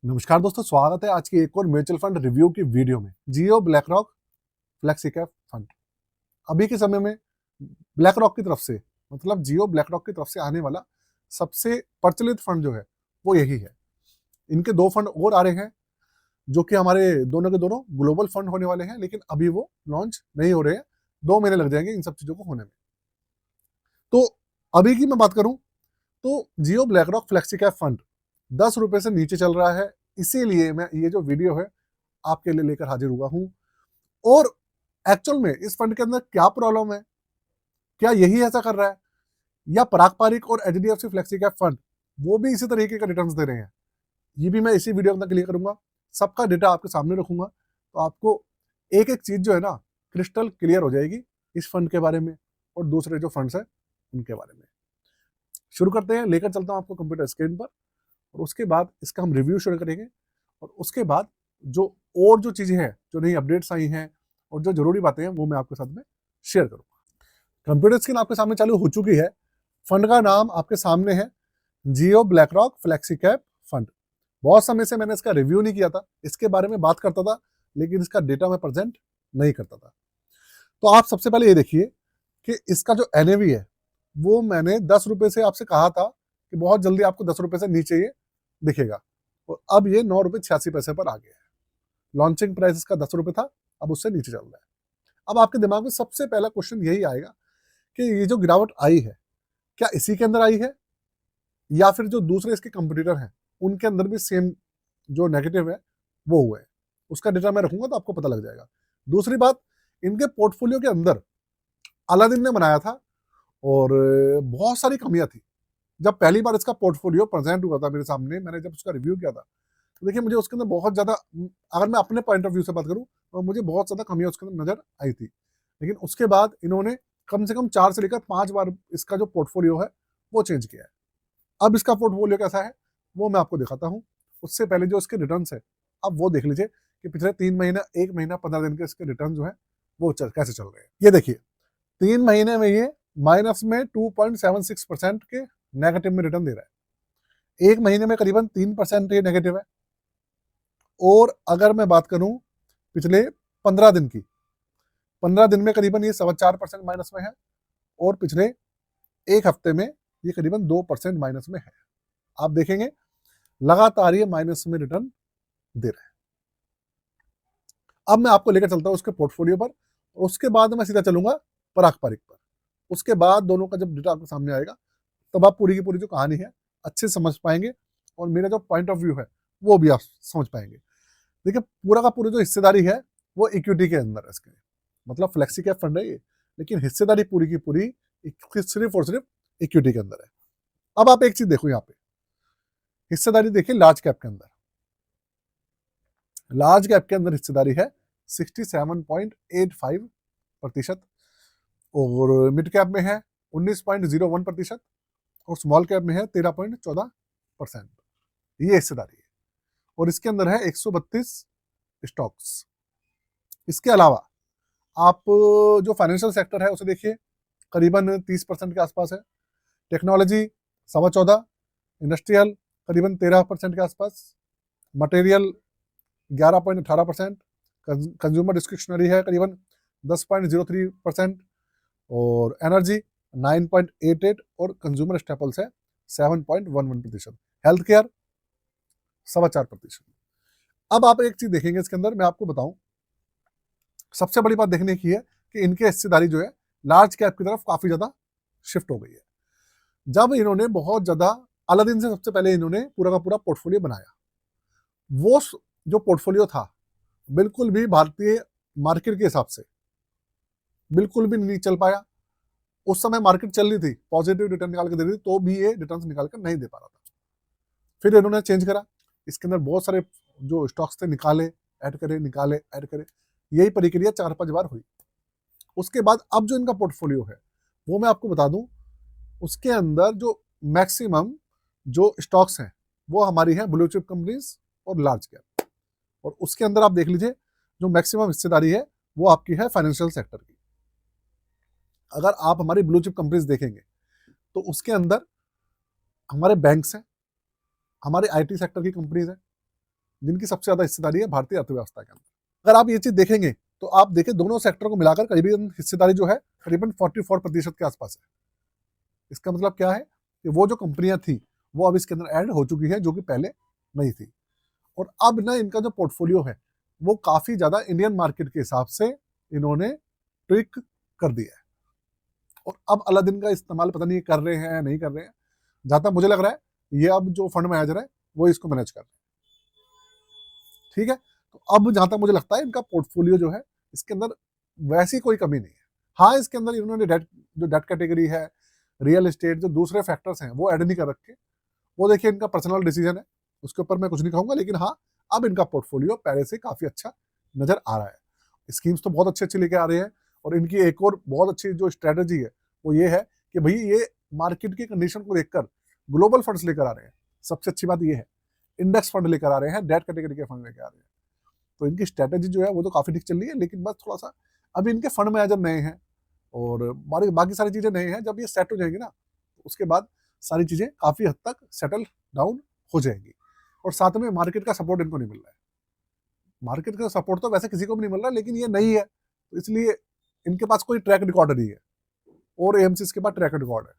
नमस्कार दोस्तों, स्वागत है आज की एक और म्यूचुअल फंड रिव्यू की वीडियो में। Jio BlackRock flexi cap fund अभी के समय में ब्लैक रॉक की तरफ से मतलब जियो ब्लैक रॉक की तरफ से आने वाला सबसे प्रचलित फंड जो है वो यही है। इनके दो फंड और आ रहे हैं जो कि हमारे दोनों के दोनों ग्लोबल फंड होने वाले हैं, लेकिन अभी वो लॉन्च नहीं हो रहे हैं। 2 महीने लग जाएंगे इन सब चीजों को होने में। तो अभी की मैं बात करूं तो Jio BlackRock flexi cap fund 10 रुपए से नीचे चल रहा है। इसीलिए मैं ये जो वीडियो है आपके लिए लेकर हाजिर हुआ हूं। और एक्चुअल में इस फंड के अंदर क्या प्रॉब्लम है, क्या यही ऐसा कर रहा है, या पारंपरिक और एचडीएफसी फ्लेक्सी कैप फंड वो भी इसी तरीके का रिटर्न्स दे रहे हैं, ये भी मैं इसी वीडियो के अंदर क्लियर करूंगा। सबका डेटा आपके सामने रखूंगा, तो आपको एक एक चीज जो है ना क्रिस्टल क्लियर हो जाएगी इस फंड के बारे में और दूसरे जो फंड्स हैं उनके बारे में। शुरू करते हैं, लेकर चलता हूं आपको कंप्यूटर स्क्रीन पर और उसके बाद इसका हम रिव्यू शुरू करेंगे। और उसके बाद जो और जो चीजें हैं, जो नई अपडेट्स आई हैं और जो जरूरी बातें हैं, वो मैं आपके साथ में शेयर करूंगा। कंप्यूटर स्क्रीन आपके सामने चालू हो चुकी है। फंड का नाम आपके सामने है, Jio BlackRock flexi cap fund. बहुत समय से मैंने इसका रिव्यू नहीं किया था, इसके बारे में बात करता था, लेकिन इसका डेटा मैं प्रेजेंट नहीं करता था। तो आप सबसे पहले ये देखिए कि इसका जो एनएवी है वो मैंने 10 रुपए से आपसे कहा था कि बहुत जल्दी आपको 10 रुपए से नीचे ये दिखेगा, और अब ये 9 रुपए 86 पैसे पर आ गया है। लॉन्चिंग प्राइस इसका 10 रुपए था, अब उससे नीचे चल रहा है। अब आपके दिमाग में सबसे पहला क्वेश्चन यही आएगा कि ये जो गिरावट आई है, क्या इसी के अंदर आई है या फिर जो दूसरे इसके कंपटीटर हैं उनके अंदर भी सेम जो नेगेटिव है वो हुआ है। उसका डेटा मैं रखूंगा तो आपको पता लग जाएगा। दूसरी बात, इनके पोर्टफोलियो के अंदर अलादीन ने बनाया था और बहुत सारी कमियां थी। जब पहली बार इसका पोर्टफोलियो प्रेजेंट हुआ था मेरे सामने, मैंने जब उसका रिव्यू किया था, तो देखिए मुझे उसके अंदर बहुत ज्यादा, अगर मैं अपने पॉइंट ऑफ व्यू से बात करूं तो मुझे बहुत ज्यादा कमियां उसके अंदर नजर आई थी। लेकिन उसके बाद इन्होंने कम से कम 4 से लेकर 5 बार इसका जो पोर्टफोलियो है वो चेंज किया है। अब इसका पोर्टफोलियो कैसा है वो मैं आपको दिखाता हूँ। उससे पहले जो इसके रिटर्न है, अब वो देख लीजिए कि पिछले 3 महीना, 1 महीना 15 दिन के इसके रिटर्न जो है वो कैसे चल रहे हैं। ये देखिए 3 महीने में ये माइनस में 2.76% के नेगेटिव में रिटर्न दे रहा है। 1 महीने में करीबन 3% ये नेगेटिव है। और अगर मैं बात करूं पिछले 15 दिन की, 15 दिन में करीबन ये 4.25% माइनस में है, और पिछले एक हफ्ते में ये करीबन 2% माइनस में है। आप देखेंगे लगातार ये माइनस में रिटर्न दे रहे हैं। अब मैं आपको लेकर चलता हूं उसके पोर्टफोलियो पर, और उसके बाद मैं सीधा चलूंगा पारंपरिक पर। उसके बाद दोनों का जब डेटा आपके सामने आएगा तब आप पूरी की पूरी जो कहानी है अच्छे से समझ पाएंगे, और मेरा जो पॉइंट ऑफ व्यू है वो भी आप समझ पाएंगे। देखिए पूरा का पूरा जो हिस्सेदारी है वो इक्विटी के अंदर है इसके, मतलब फ्लेक्सी कैप फंड है ये, लेकिन हिस्सेदारी पूरी की पूरी सिर्फ और सिर्फ इक्विटी के अंदर है। अब आप एक चीज देखो, यहाँ पे हिस्सेदारी देखिए लार्ज कैप के अंदर। लार्ज कैप के अंदर हिस्सेदारी है 67.85%, और मिड कैप में है 19.01%, और स्मॉल कैप में है 13.14%। ये हिस्सेदारी है, और इसके अंदर है 132 स्टॉक्स। इसके अलावा आप जो फाइनेंशियल सेक्टर है उसे देखिए, करीबन 30% के आसपास है। टेक्नोलॉजी 14.25, इंडस्ट्रियल करीबन 13% के आसपास, मटेरियल 11.18%, कंज्यूमर डिस्क्रिप्शनरी है करीबन 10.03%, और एनर्जी 9.88, और कंज्यूमर स्टेपल्स है 7.11%, हेल्थ केयर 4.25%। अब आप एक चीज देखेंगे इसके अंदर, मैं आपको बताऊं, सबसे बड़ी बात देखने की है कि इनकी हिस्सेदारी जो है लार्ज कैप की तरफ काफी ज्यादा शिफ्ट हो गई है। जब इन्होंने बहुत ज्यादा, अलादीन से सबसे पहले इन्होंने पूरा का पूरा पोर्टफोलियो बनाया, वो जो पोर्टफोलियो था बिल्कुल भी भारतीय मार्केट के हिसाब से बिल्कुल भी नहीं चल पाया। उस समय मार्केट चल रही थी, पॉजिटिव रिटर्न निकाल के दे रही थी, तो भी ये रिटर्न निकाल कर नहीं दे पा रहा था। फिर इन्होंने चेंज करा, इसके अंदर बहुत सारे जो स्टॉक्स थे निकाले, ऐड करे, निकाले, ऐड करे, यही प्रक्रिया 4-5 बार हुई। उसके बाद अब जो इनका पोर्टफोलियो है वो मैं आपको बता दूं, उसके अंदर जो मैक्सिमम जो स्टॉक्स हैं वो हमारी हैं ब्लू चिप कंपनीज और लार्ज कैप, और उसके अंदर आप देख लीजिए जो मैक्सिमम हिस्सेदारी है वो आपकी है फाइनेंशियल सेक्टर की। अगर आप हमारी ब्लू चिप कंपनीज देखेंगे तो उसके अंदर हमारे बैंक्स हैं, हमारे आईटी सेक्टर की कंपनीज हैं, जिनकी सबसे ज्यादा हिस्सेदारी है भारतीय अर्थव्यवस्था के अंदर। अगर आप ये चीज देखेंगे तो आप देखें दोनों सेक्टर को मिलाकर करीबन हिस्सेदारी जो है करीबन 44% के आसपास है। इसका मतलब क्या है कि वो जो कंपनियां थी वो अब इसके अंदर ऐड हो चुकी है, जो कि पहले नहीं थी। और अब ना इनका जो पोर्टफोलियो है वो काफी ज्यादा इंडियन मार्केट के हिसाब से इन्होंने ट्रिक कर दिया है। और अब अलादीन का इस्तेमाल पता नहीं कर रहे हैं या नहीं कर रहे हैं, जहां तक मुझे लग रहा है ये अब जो फंड मैनेजर है वो इसको मैनेज कर रहे हैं। ठीक है, तो अब जहां तक मुझे लगता है इनका पोर्टफोलियो जो है इसके अंदर वैसी कोई कमी नहीं है। हाँ, इसके अंदर इन्होंने जो डेट कैटेगरी है, रियल एस्टेट, जो दूसरे फैक्टर्स हैं वो ऐड नहीं कर रखे। वो देखिए इनका पर्सनल डिसीजन है, उसके ऊपर मैं कुछ नहीं कहूंगा, लेकिन हाँ अब इनका पोर्टफोलियो पहले से काफी अच्छा नजर आ रहा है। स्कीम्स तो बहुत अच्छे अच्छे लेके आ रहे हैं, और इनकी एक और बहुत अच्छी जो स्ट्रेटजी है वो ये है कि भाई ये मार्केट की कंडीशन को देखकर ग्लोबल फंड्स लेकर आ रहे हैं। सबसे अच्छी बात ये है, इंडेक्स फंड लेकर आ रहे हैं, डेट कैटेगरी के फंड लेकर आ रहे हैं। तो इनकी स्ट्रेटेजी जो है वो तो काफी ठीक चल रही है, लेकिन बस थोड़ा सा अभी इनके फंड मैनेजर नए हैं और बाकी सारी चीजें नए हैं। जब ये सेट हो जाएंगी ना तो उसके बाद सारी चीजें काफी हद तक सेटल डाउन हो जाएंगी। और साथ में मार्केट का सपोर्ट इनको नहीं मिल रहा है। मार्केट का सपोर्ट तो वैसे किसी को भी नहीं मिल रहा, लेकिन ये नई है तो इसलिए इनके पास कोई ट्रैक रिकॉर्ड नहीं है, और एएमसी के पास ट्रैक रिकॉर्ड है।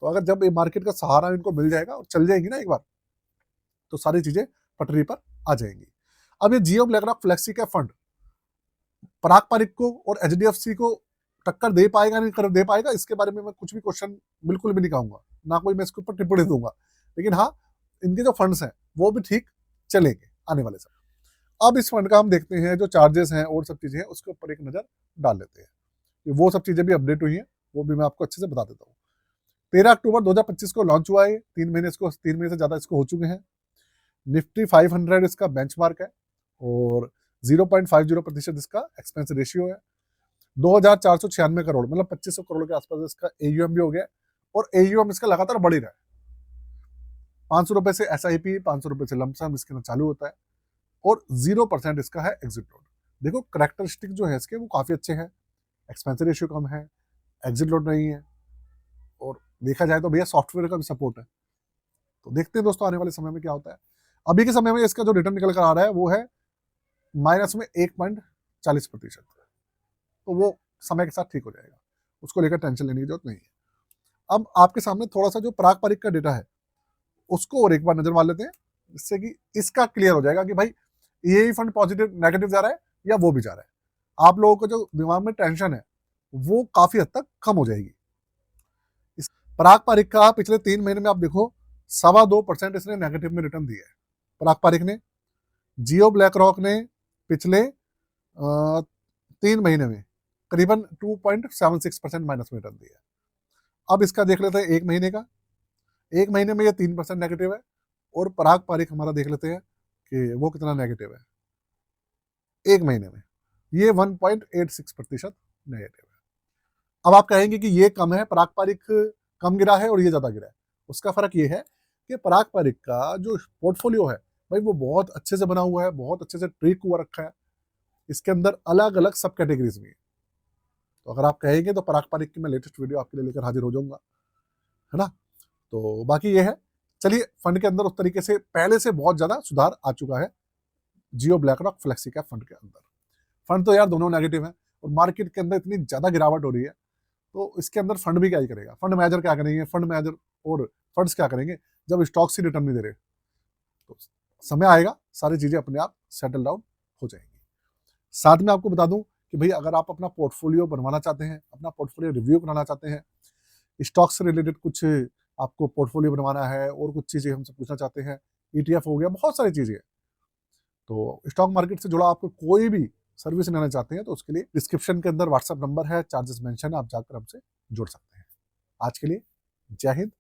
तो अगर जब ये मार्केट का सहारा इनको मिल जाएगा और चल जाएगी ना एक बार, तो सारी चीजें पटरी पर आ जाएंगी। अब ये जियो ब्लैकरॉक फ्लेक्सी कैप फंड पराग पारिक को और एचडीएफसी को टक्कर दे पाएगा नहीं कर दे पाएगा, इसके बारे में मैं कुछ भी क्वेश्चन बिल्कुल भी नहीं कहूंगा, ना कोई मैं इसके ऊपर टिप्पणी दूंगा। लेकिन हाँ, इनके जो फंड्स हैं वो भी ठीक चलेंगे आने वाले समय। अब इस फंड का हम देखते हैं जो चार्जेस हैं और सब चीजें हैं उसके ऊपर एक नजर डाल लेते हैं। ये वो सब चीजें भी अपडेट हुई हैं, वो भी मैं आपको अच्छे से बता देता हूँ। 13 अक्टूबर 2025 को लॉन्च हुआ है, 3 महीने से ज्यादा इसको हो चुके हैं। निफ्टी 500 इसका बेंचमार्क है और 0.50% इसका एक्सपेंस रेशियो है। 2496 करोड़ मतलब 2500 करोड़ के आसपास इसका एयूएम भी हो गया, और एयूएम इसका लगातार बढ़ ही रहा है। 500 रुपए से एसआईपी, 500 रुपए से लमसम इसके अंदर चालू होता है, और 0% इसका है एग्जिट लोड। देखो करेक्टरिस्टिक जो है इसके वो काफी अच्छे हैं, एक्सपेंस रेशियो कम है, एग्जिट लोड नहीं है, और देखा जाए तो भैया सॉफ्टवेयर का भी सपोर्ट है। तो देखते हैं दोस्तों आने वाले समय में क्या होता है। अभी के समय में इसका जो रिटर्न निकल कर आ रहा है वो है माइनस में 1.40%। तो वो समय के साथ ठीक हो जाएगा, उसको लेकर टेंशन लेने की जरूरत नहीं है। अब आपके सामने थोड़ा सा जो पराग पारिक का डेटा है उसको और एक बार नजर मार लेते हैं, जिससे कि इसका क्लियर हो जाएगा कि भाई ये फंड पॉजिटिव नेगेटिव जा रहा है या वो भी जा रहा है। आप लोगों को जो दिमाग में टेंशन है वो काफी हद तक कम हो जाएगी। इस पराग पारिक का पिछले 3 महीने में आप देखो 2.25% इसने नेगेटिव में रिटर्न दिया है पराग पारिक ने। जियो ब्लैक रॉक ने पिछले 3 महीने में करीबन 2.76% माइनस में रिटर्न दिया है। अब इसका देख लेते हैं 1 महीने का। 1 महीने में ये 3% नेगेटिव है, और पराग पारिक हमारा देख लेते हैं कि वो कितना नेगेटिव है 1 महीने में। ये 1.86% नेगेटिव है। अब आप कहेंगे कि ये कम है, पराग पारिक कम गिरा है और ये ज्यादा गिरा है। उसका फर्क ये है कि पराग पारिक का जो पोर्टफोलियो है भाई वो बहुत अच्छे से बना हुआ है, बहुत अच्छे से ट्रिक हुआ रखा है। इसके अंदर अलग अलग सब कैटेगरीज में है। तो अगर आप कहेंगे तो पराग पारिक की मैं लेटेस्ट वीडियो आपके लिए लेकर हाजिर हो जाऊंगा, है ना। तो बाकी ये है, चलिए फंड के अंदर उस तरीके से पहले से बहुत ज्यादा सुधार आ चुका है Jio BlackRock flexi cap fund के अंदर। फंड तो यार दोनों नेगेटिव है और मार्केट के अंदर इतनी ज्यादा गिरावट हो रही है, तो इसके अंदर फंड भी क्या ही करेगा, फंड मैनेजर क्या करेंगे, फंड मैनेजर और फंड्स क्या करेंगे जब स्टॉक्स ही रिटर्न नहीं दे रहे। तो समय आएगा सारी चीजें अपने आप सेटल डाउन हो जाएंगी। साथ में आपको बता दूं कि भाई अगर आप अपना पोर्टफोलियो बनवाना चाहते हैं, अपना पोर्टफोलियो रिव्यू कराना चाहते हैं, स्टॉक से रिलेटेड कुछ आपको पोर्टफोलियो बनवाना है और कुछ चीजें हमसे पूछना चाहते हैं, ईटीएफ हो गया, बहुत सारी चीजें हैं, तो स्टॉक मार्केट से जुड़ा आपको कोई भी सर्विस लेना चाहते हैं तो उसके लिए डिस्क्रिप्शन के अंदर व्हाट्सएप नंबर है, चार्जेस मेंशन है, आप जाकर हमसे जुड़ सकते हैं। आज के लिए जय हिंद।